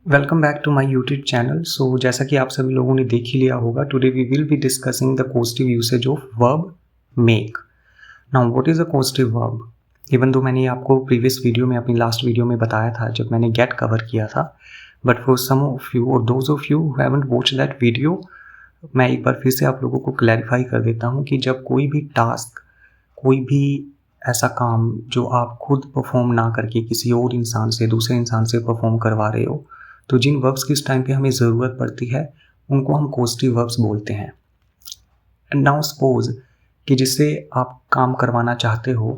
Welcome back to my YouTube channel. So जैसा कि आप सभी लोगों ने देख ही लिया होगा, today we will be discussing the causative usage of verb make. Now what is a causative verb? Even though मैंने आपको प्रीवियस वीडियो में, अपनी लास्ट वीडियो में बताया था जब मैंने गेट कवर किया था, but for some of you और those of you who haven't watched that video, मैं एक बार फिर से आप लोगों को क्लैरिफाई कर देता हूँ कि जब कोई भी टास्क, कोई भी ऐसा काम जो आप खुद परफॉर्म ना करके किसी और इंसान से, दूसरे इंसान से परफॉर्म करवा रहे हो, तो जिन वर्ब्स की इस टाइम पे हमें ज़रूरत पड़ती है उनको हम कोस्टिव वर्ब्स बोलते हैं। एंड नाउ सपोज कि जिससे आप काम करवाना चाहते हो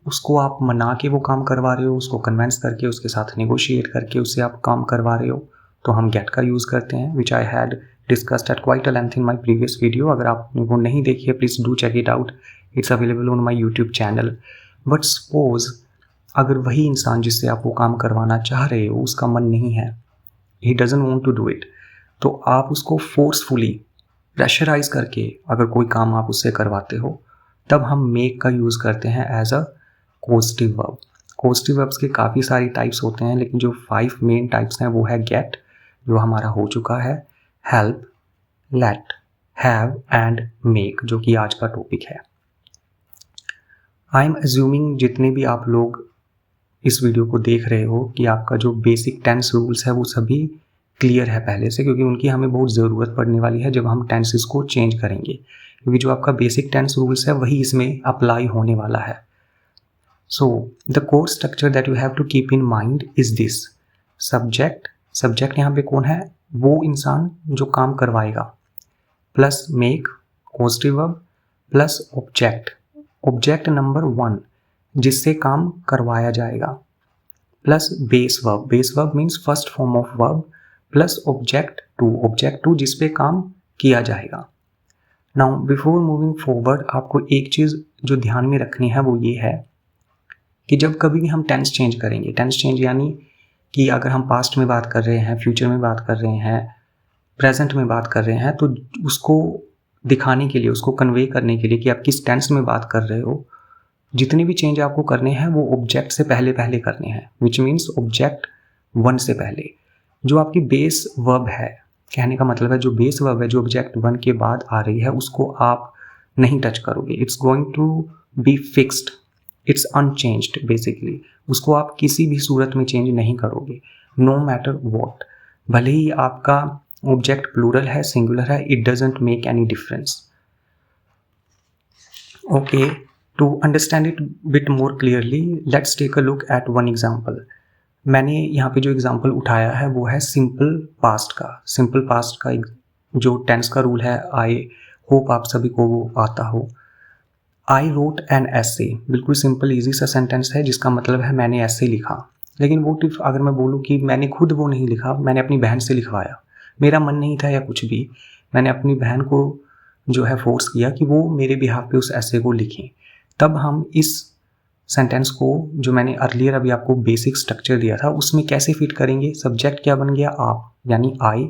उसको आप मना के वो काम करवा रहे हो, उसको कन्वेंस करके, उसके साथ नेगोशिएट करके उससे आप काम करवा रहे हो, तो हम गेट का यूज़ करते हैं, which I had discussed at quite a length in my previous video. अगर आपने वो नहीं देखी है, please do check it out, it's available on my YouTube channel. But suppose अगर वही इंसान जिससे आप वो काम करवाना चाह रहे हो उसका मन नहीं है, he doesn't want to do it, तो आप उसको फोर्सफुली प्रेशराइज करके अगर कोई काम आप उससे करवाते हो, तब हम मेक का यूज़ करते हैं as a causative verb. कोस्टिव verbs के काफ़ी सारी टाइप्स होते हैं, लेकिन जो 5 मेन टाइप्स हैं वो है गेट, जो हमारा हो चुका है, help, let, have and make, जो कि आज का टॉपिक है। आई एम अज्यूमिंग जितने भी आप लोग इस वीडियो को देख रहे हो कि आपका जो बेसिक टेंस रूल्स है वो सभी क्लियर है पहले से, क्योंकि उनकी हमें बहुत ज़रूरत पड़ने वाली है जब हम टेंसेस को चेंज करेंगे, क्योंकि जो आपका बेसिक टेंस रूल्स है वही इसमें अप्लाई होने वाला है। So the core structure that you have to keep in mind is this: subject, subject यहाँ पे कौन है? वो इंसान जो काम करवाएगा, plus make causative verb, plus object, object number 1 जिससे काम करवाया जाएगा, plus base verb, base verb means first form of verb, plus object 2, object 2 जिस पे काम किया जाएगा। नाउ बिफोर मूविंग फॉरवर्ड, आपको एक चीज़ जो ध्यान में रखनी है वो ये है कि जब कभी भी हम टेंस चेंज करेंगे, टेंस चेंज यानी कि अगर हम पास्ट में बात कर रहे हैं, फ्यूचर में बात कर रहे हैं, प्रेजेंट में बात कर रहे हैं, तो उसको दिखाने के लिए, उसको कन्वे करने के लिए कि आप किस टेंस में बात कर रहे हो, जितने भी चेंज आपको करने हैं वो ऑब्जेक्ट से पहले पहले करने हैं, विच मीन्स ऑब्जेक्ट 1 से पहले। जो आपकी बेस वर्ब है, कहने का मतलब है जो बेस वर्ब है जो ऑब्जेक्ट 1 के बाद आ रही है उसको आप नहीं टच करोगे, it's going to be fixed, it's unchanged basically, उसको आप किसी भी सूरत में चेंज नहीं करोगे, नो मैटर वॉट। भले ही आपका ऑब्जेक्ट प्लूरल है, सिंगुलर है, it doesn't make any difference. Okay, to understand it bit more clearly, let's take a look at one example. मैंने यहाँ पे जो एग्जाम्पल उठाया है वो है सिंपल पास्ट का। सिंपल पास्ट का जो टेंस का रूल है, आई होप आप सभी को वो आता हो। आई रोट एन एसे, बिल्कुल सिंपल ईजी सा सेंटेंस है जिसका मतलब है मैंने ऐसे लिखा। लेकिन वो टिफ अगर मैं बोलूँ कि मैंने खुद वो नहीं लिखा, मैंने अपनी बहन से लिखवाया, मेरा मन नहीं था या कुछ भी, मैंने अपनी बहन को जो है फोर्स किया कि वो मेरे बिहाफ पे उस ऐसे को लिखें, तब हम इस सेंटेंस को जो मैंने अर्लियर अभी आपको बेसिक स्ट्रक्चर दिया था उसमें कैसे फिट करेंगे? सब्जेक्ट क्या बन गया? आप, यानी आई।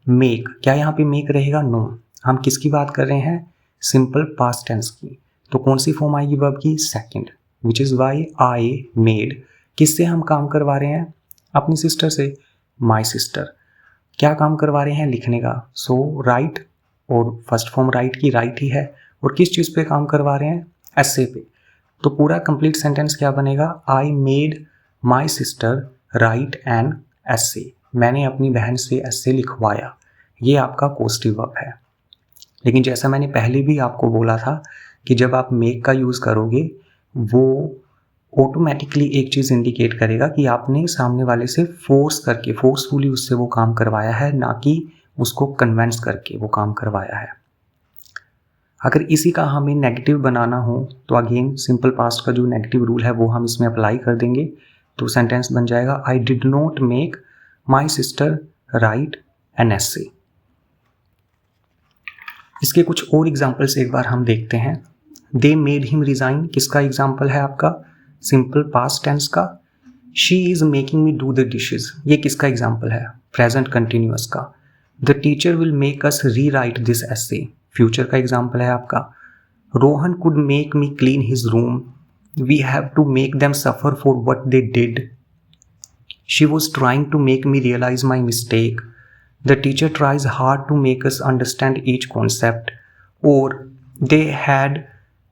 मेक, क्या यहाँ पे मेक रहेगा? नो। हम किसकी बात कर रहे हैं? सिंपल पास्ट टेंस की। तो कौन सी फॉर्म आएगी वर्ब की? Second, which is why I made. किससे हम काम करवा रहे हैं? अपनी सिस्टर से, माई सिस्टर। क्या काम करवा रहे हैं? लिखने का। सो राइट, और फर्स्ट फॉर्म राइट की राइट ही है, और किस चीज़ पे काम करवा रहे हैं? ऐसे पे। तो पूरा कंप्लीट सेंटेंस क्या बनेगा? I made my sister write an essay, मैंने अपनी बहन से ऐसे लिखवाया। ये आपका कोस्टिव वर्ब है। लेकिन जैसा मैंने पहले भी आपको बोला था कि जब आप मेक का यूज़ करोगे वो ऑटोमेटिकली एक चीज़ इंडिकेट करेगा कि आपने सामने वाले से फोर्स करके, फोर्सफुली उससे वो काम करवाया है, ना कि उसको कन्वेंस करके वो काम करवाया है। अगर इसी का हमें नेगेटिव बनाना हो तो अगेन सिंपल पास्ट का जो नेगेटिव रूल है वो हम इसमें अप्लाई कर देंगे, तो सेंटेंस बन जाएगा I did not make my sister write an essay. इसके कुछ और एग्जाम्पल्स एक बार हम देखते हैं। दे मेड हिम रिजाइन, किसका एग्जाम्पल है आपका? सिंपल पास्ट टेंस का। She is making me do the dishes, ये किसका एग्जाम्पल है? प्रेजेंट कंटिन्यूअस का। The teacher will make us rewrite this essay, future का एग्जाम्पल है आपका। Rohan could make me clean his room, we have to make them suffer for what they did. She was trying to make me realize my mistake. The teacher tries hard to make us understand each concept. Or they had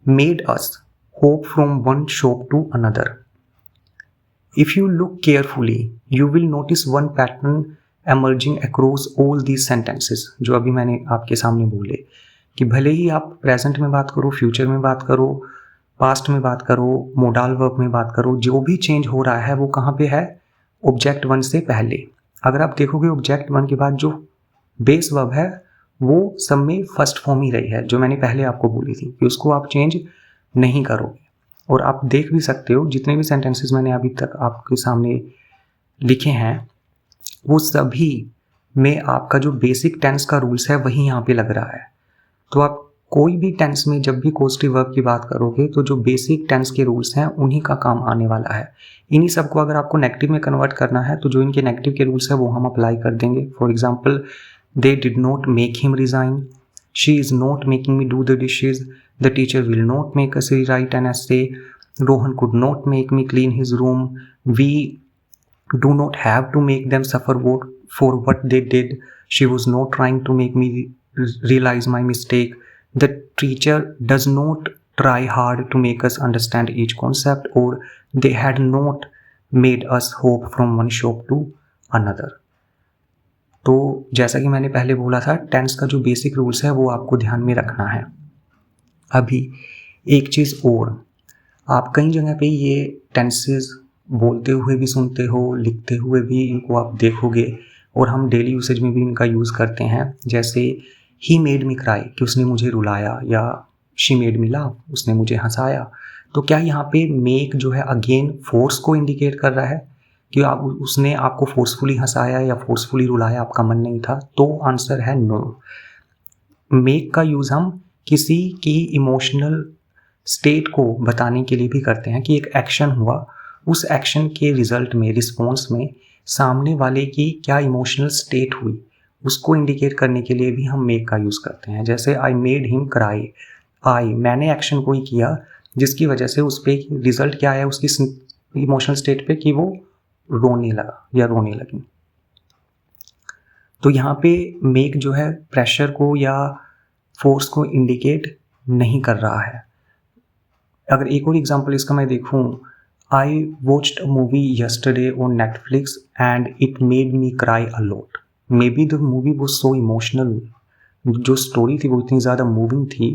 made us hop from one shop to another. If you look carefully, you will notice one pattern emerging across all these sentences. जो अभी मैंने आपके सामने बोले कि भले ही आप present में बात करो, फ्यूचर में बात करो, पास्ट में बात करो, मोडाल वर्ब में बात करो, जो भी चेंज हो रहा है वो कहाँ पे है? ऑब्जेक्ट वन से पहले. अगर आप देखोगे ऑब्जेक्ट वन के बाद जो बेस वर्ब है वो सब में फर्स्ट फॉर्म ही रही है, जो मैंने पहले आपको बोली थी कि उसको आप चेंज नहीं करोगे. और आप देख भी सकते हो जितने भी सेंटेंसेस मैंने अभी तक आपके सामने लिखे हैं वो सभी में आपका जो बेसिक टेंस का रूल्स है वही यहाँ पे लग रहा है. तो आप कोई भी टेंस में जब भी कॉजेटिव वर्ब की बात करोगे तो जो बेसिक टेंस के रूल्स हैं उन्हीं का काम आने वाला है. इन्हीं सबको अगर आपको नेगेटिव में कन्वर्ट करना है तो जो इनके नेगेटिव के रूल्स है वो हम अप्लाई कर देंगे. For example, they did not make him resign, she is not making me do the dishes, the teacher will not make us rewrite an essay, Rohan could not make me clean his room, we do not have to make them suffer for what they did, she was not trying to make me realize my mistake, the teacher does not try hard to make us understand each concept, or they had not made us hop from one shop to another. तो जैसा कि मैंने पहले बोला था, tense का जो basic rules है वो आपको ध्यान में रखना है. अभी एक चीज़ और, आप कई जगह पे ये टेंसेस बोलते हुए भी सुनते हो, लिखते हुए भी इनको आप देखोगे और हम डेली यूसेज में भी इनका यूज़ करते हैं. जैसे ही मेड मी क्राई कि उसने मुझे रुलाया, या शी मेड मी लाफ उसने मुझे हंसाया. तो क्या यहाँ पे मेक जो है अगेन फोर्स को इंडिकेट कर रहा है कि उसने आपको फोर्सफुली हंसाया या फोर्सफुली रुलाया, आपका मन नहीं था? तो आंसर है नो. मेक का यूज़ हम किसी की इमोशनल स्टेट को बताने के लिए भी करते हैं कि एक एक्शन हुआ, उस एक्शन के रिजल्ट में, रिस्पॉन्स में सामने वाले की क्या इमोशनल स्टेट हुई उसको इंडिकेट करने के लिए भी हम मेक का यूज़ करते हैं. जैसे आई मेड हिम क्राई, मैंने एक्शन कोई किया जिसकी वजह से उस पर रिजल्ट क्या आया उसकी इमोशनल स्टेट पे कि वो रोने लगा या रोने लगी. तो यहाँ पे मेक जो है प्रेशर को या फोर्स को इंडिकेट नहीं कर रहा है. अगर एक और एग्जांपल इसका मैं देखूँ, I watched a movie yesterday on Netflix and it made me cry a lot. Maybe the movie was so emotional. जो स्टोरी थी वो इतनी ज़्यादा मूविंग थी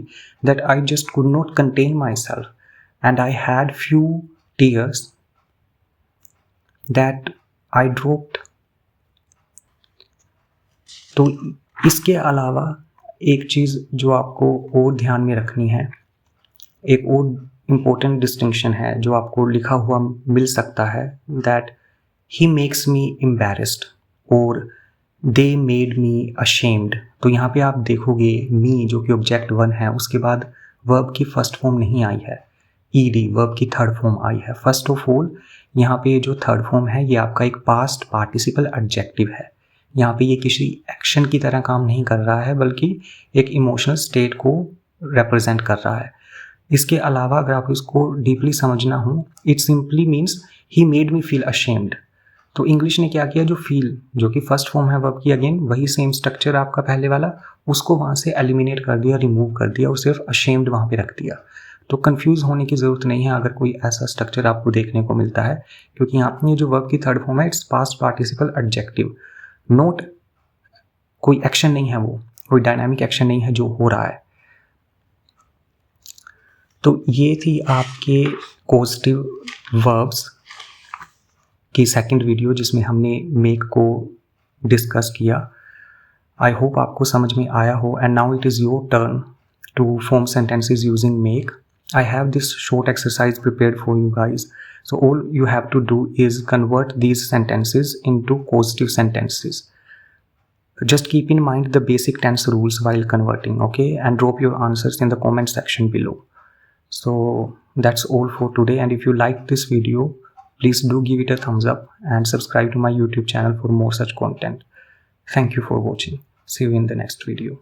that I just could not contain myself and I had few tears that I dropped. तो इसके अलावा एक चीज़ जो आपको और ध्यान में रखनी है, एक और इम्पोर्टेंट डिस्टिंक्शन है जो आपको लिखा हुआ मिल सकता है, that he makes me embarrassed और दे मेड मी अशेम्ड. तो यहाँ पे आप देखोगे मी जो कि ऑब्जेक्ट वन है उसके बाद वर्ब की फर्स्ट फॉर्म नहीं आई है, ईडी वर्ब की थर्ड फॉर्म आई है. फर्स्ट ऑफ ऑल यहाँ पे जो थर्ड फॉर्म है ये आपका एक पास्ट पार्टिसिपल एडजेक्टिव है. यहाँ पे ये किसी एक्शन की तरह काम नहीं कर रहा है बल्कि एक इमोशनल स्टेट को रिप्रेजेंट कर रहा है. इसके अलावा अगर आप इसको डीपली समझना हो, it simply means he made me feel ashamed. तो इंग्लिश ने क्या किया, जो फील जो कि फर्स्ट फॉर्म है वर्ब की, अगेन वही सेम स्ट्रक्चर आपका पहले वाला, उसको वहाँ से एलिमिनेट कर दिया, रिमूव कर दिया और सिर्फ अशेम्ड वहाँ पे रख दिया. तो कंफ्यूज होने की ज़रूरत नहीं है अगर कोई ऐसा स्ट्रक्चर आपको देखने को मिलता है, क्योंकि यहाँ पे जो वर्ब की थर्ड फॉर्म है its past participle adjective. Note कोई एक्शन नहीं है, वो कोई डायनामिक एक्शन नहीं है जो हो रहा है. तो ये थी आपके कॉजेटिव वर्ब्स की सेकंड वीडियो जिसमें हमने मेक को डिस्कस किया. आई होप आपको समझ में आया हो. And now it is your turn to form sentences using make. I have this short exercise prepared for you guys. So all you have to do is convert these sentences into causative sentences. Just keep in mind the basic tense rules while converting, okay? And drop your answers in the comment section below. So that's all for today. And if you like this video, please do give it a thumbs up and subscribe to my YouTube channel for more such content. Thank you for watching. See you in the next video.